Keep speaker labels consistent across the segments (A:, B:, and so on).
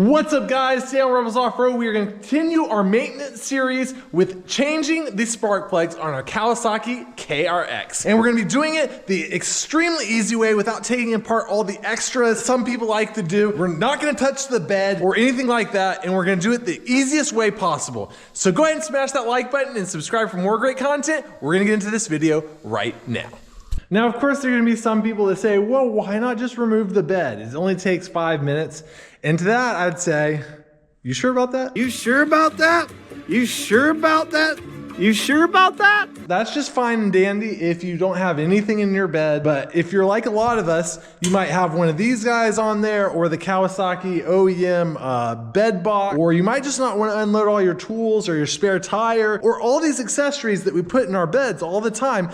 A: What's up guys, today on Rebels Off-Road we are going to continue our maintenance series with changing the spark plugs on our Kawasaki KRX. And we're going to be doing it the extremely easy way without taking apart all the extras some people like to do. We're not going to touch the bed or anything like that, and we're going to do it the easiest way possible. So go ahead and smash that like button and subscribe for more great content. We're going to get into this video right now. Now, of course, there are going to be some people that say, well, why not just remove the bed? It only takes 5 minutes. And to that, I'd say, you sure about that?
B: You sure about that? You sure about that? You sure about that?
A: That's just fine and dandy if you don't have anything in your bed. But if you're like a lot of us, you might have one of these guys on there or the Kawasaki OEM bed box, or you might just not want to unload all your tools or your spare tire or all these accessories that we put in our beds all the time.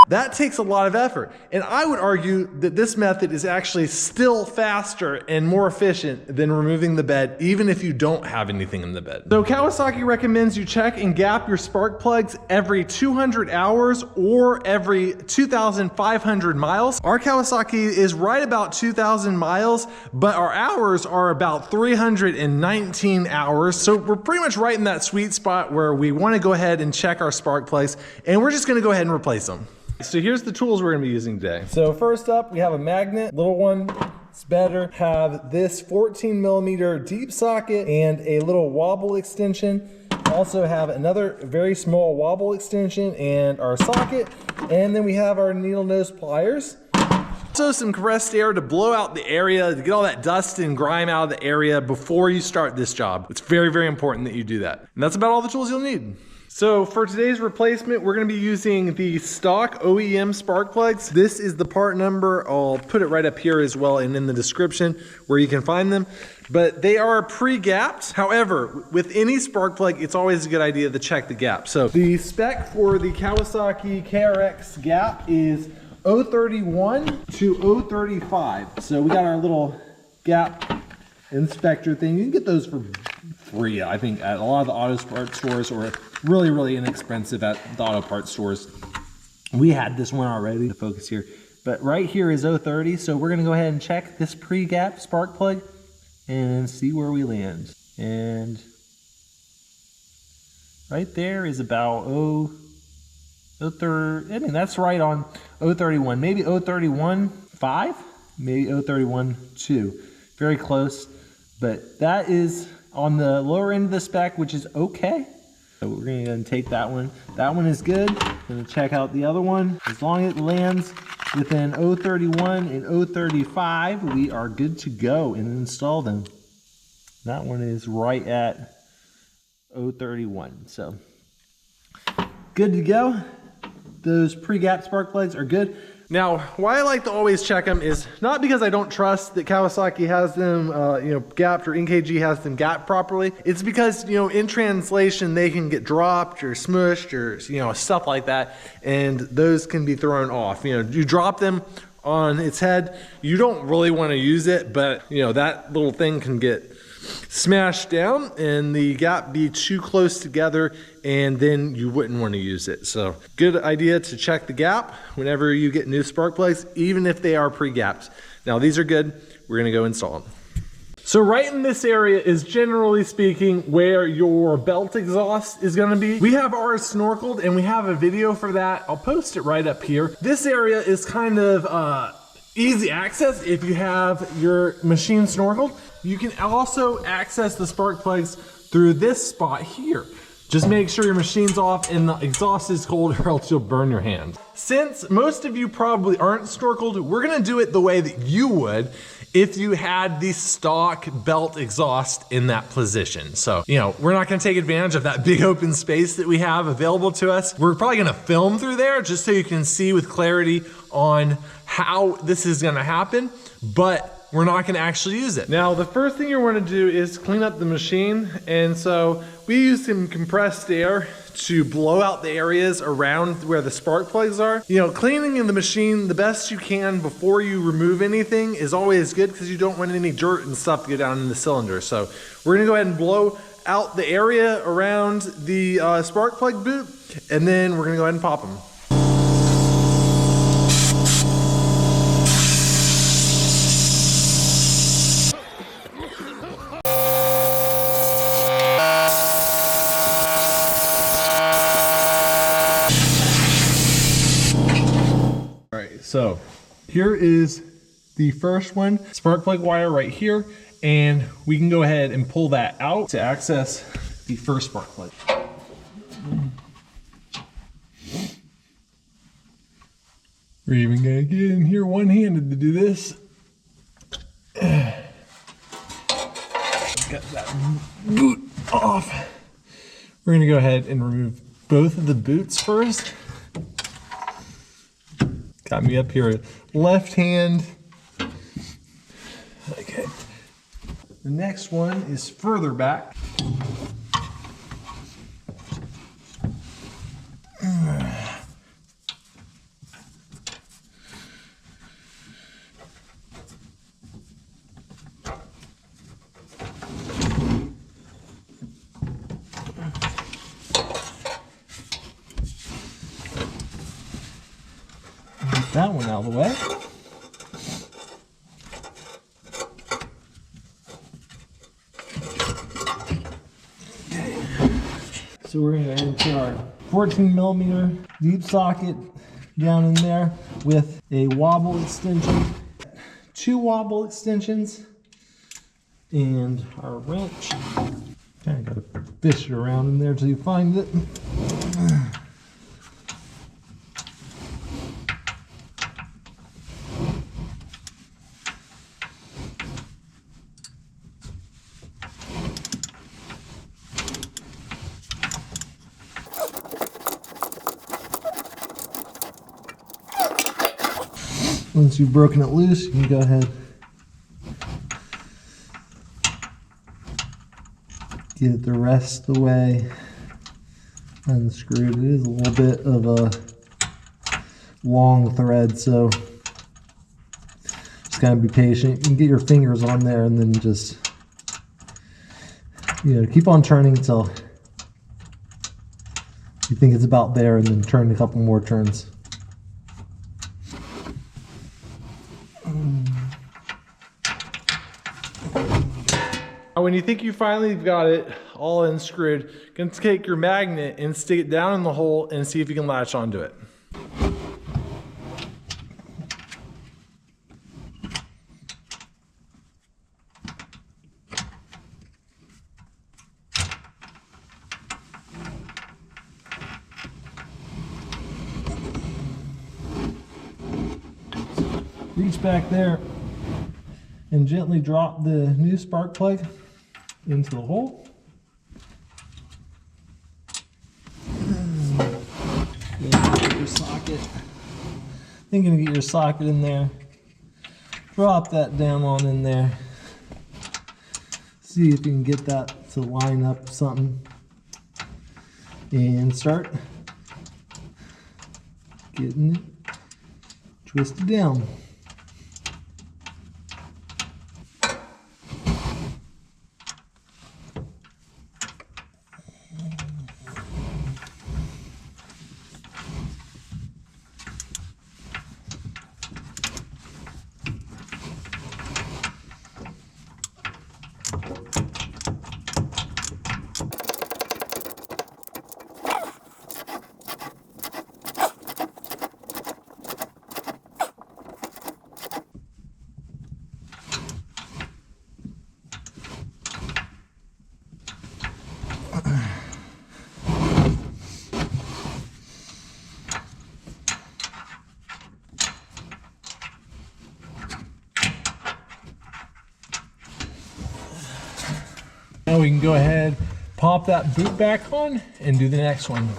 A: That takes a lot of effort. And I would argue that this method is actually still faster and more efficient than removing the bed, even if you don't have anything in the bed. So Kawasaki recommends you check and gap your spark plugs every 200 hours or every 2,500 miles. Our Kawasaki is right about 2,000 miles, but our hours are about 319 hours. So we're pretty much right in that sweet spot where we want to go ahead and check our spark plugs, and we're just going to go ahead and replace them. So here's the tools we're going to be using today. So first up, we have a magnet, little one. It's better. Have this 14mm deep socket and a little wobble extension. Also have another very small wobble extension and our socket. And then we have our needle nose pliers. Also some compressed air to blow out the area, to get all that dust and grime out of the area before you start this job. It's very, very important that you do that. And that's about all the tools you'll need. So for today's replacement, we're going to be using the stock OEM spark plugs. This is the part number. I'll put it right up here as well and in the description where you can find them. But they are pre-gapped. However, with any spark plug, it's always a good idea to check the gap. So the spec for the Kawasaki KRX gap is 031 to 035. So we got our little gap inspector thing. You can get those for free, I think, at a lot of the auto parts stores, or really, really inexpensive at the auto parts stores. We had this one already to focus here, but right here is 030. So we're going to go ahead and check this pre-gap spark plug and see where we land. And right there is about 030. I mean, that's right on 031, maybe 031.5, maybe 031.2. Very close, but that is on the lower end of the spec, which is okay. So we're going to go and take that one. That one is good. Going to check out the other one. As long as it lands within 031 and 035, we are good to go and install them. That one is right at 031. So good to go. Those pre-gap spark plugs are good. Now, why I like to always check them is not because I don't trust that Kawasaki has them, gapped, or NKG has them gapped properly. It's because, in translation, they can get dropped or smushed or, stuff like that, and those can be thrown off. You drop them on its head, you don't really want to use it, but, that little thing can get smashed down and the gap be too close together, and then you wouldn't want to use it. So good idea to check the gap whenever you get new spark plugs, even if they are pre-gapped. Now these are good. We're going to go install them. So right in this area is, generally speaking, where your belt exhaust is going to be. We have ours snorkeled and we have a video for that. I'll post it right up here. This area is kind of easy access if you have your machine snorkeled. You can also access the spark plugs through this spot here. Just make sure your machine's off and the exhaust is cold, or else you'll burn your hand. Since most of you probably aren't snorkeled, we're gonna do it the way that you would if you had the stock belt exhaust in that position. So, we're not gonna take advantage of that big open space that we have available to us. We're probably gonna film through there just so you can see with clarity on how this is gonna happen, but we're not gonna actually use it. Now, the first thing you wanna do is clean up the machine. And so we use some compressed air to blow out the areas around where the spark plugs are. Cleaning the machine the best you can before you remove anything is always good, because you don't want any dirt and stuff to go down in the cylinder. So we're gonna go ahead and blow out the area around the spark plug boot, and then we're gonna go ahead and pop them. So here is the first one, spark plug wire right here, and we can go ahead and pull that out to access the first spark plug. We're even gonna get in here one-handed to do this. Got that boot off. We're gonna go ahead and remove both of the boots first. Got me up here, left hand. Okay. The next one is further back. Get that one out of the way. So we're going to enter our 14mm deep socket down in there with a wobble extension, 2 wobble extensions, and our wrench. Kind of got to fish it around in there till you find it. Once you've broken it loose, you can go ahead, get it the rest of the way unscrewed. It is a little bit of a long thread, so just gotta be patient. You can get your fingers on there and then just, keep on turning until you think it's about there, and then turn a couple more turns. When you think you finally got it all unscrewed, you can take your magnet and stick it down in the hole and see if you can latch onto it. Reach back there and gently drop the new spark plug into the hole. Get your socket. Then you're gonna get your socket in there. Drop that down on in there. See if you can get that to line up something. And start getting it twisted down. Now we can go ahead, pop that boot back on, and do the next one.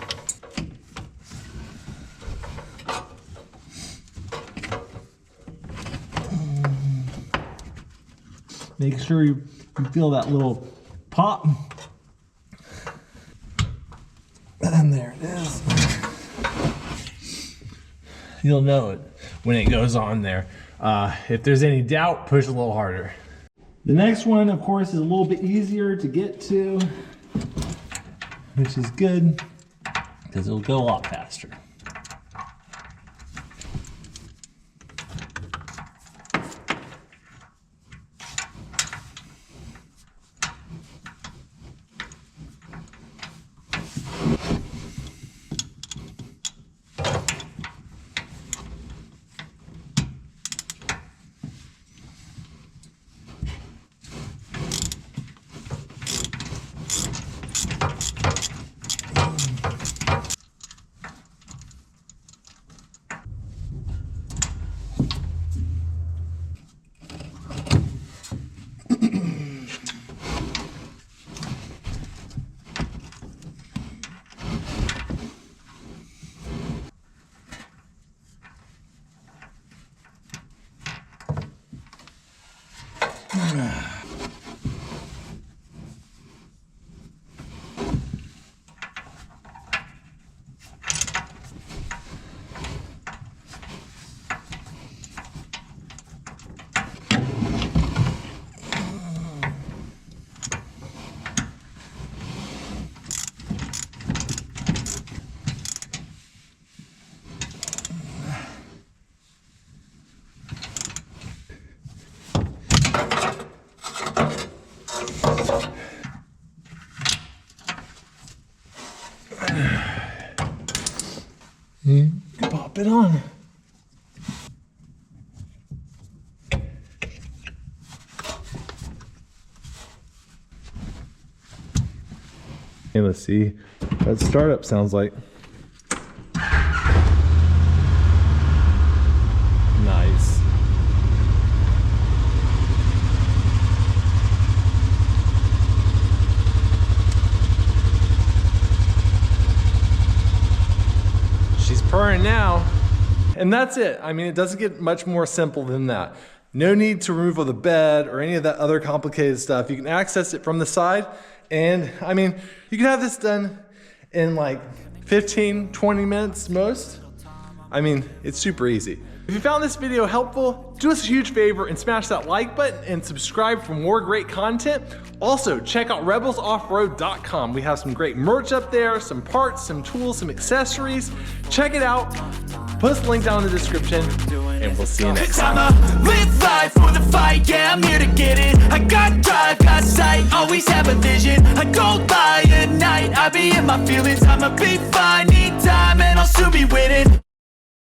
A: Make sure you feel that little pop. And there it is. You'll know it when it goes on there. If there's any doubt, push a little harder. The next one, of course, is a little bit easier to get to, which is good because it'll go a lot faster. Pop it on. And let's see what startup sounds like. Nice. She's purring now. And that's it. I mean, it doesn't get much more simple than that. No need to remove the bed or any of that other complicated stuff. You can access it from the side. And I mean, you can have this done in like 15, 20 minutes most. I mean, it's super easy. If you found this video helpful, do us a huge favor and smash that like button and subscribe for more great content. Also, check out rebelsoffroad.com. We have some great merch up there, some parts, some tools, some accessories. Check it out. Post the link down in the description, and we'll see you next time.
C: I'ma live life for the fight, yeah, I'm here to get it. I got drive, got sight, always have a vision. I go by at night, I be in my feelings. I'ma be fine, need time, and I'll soon be winning.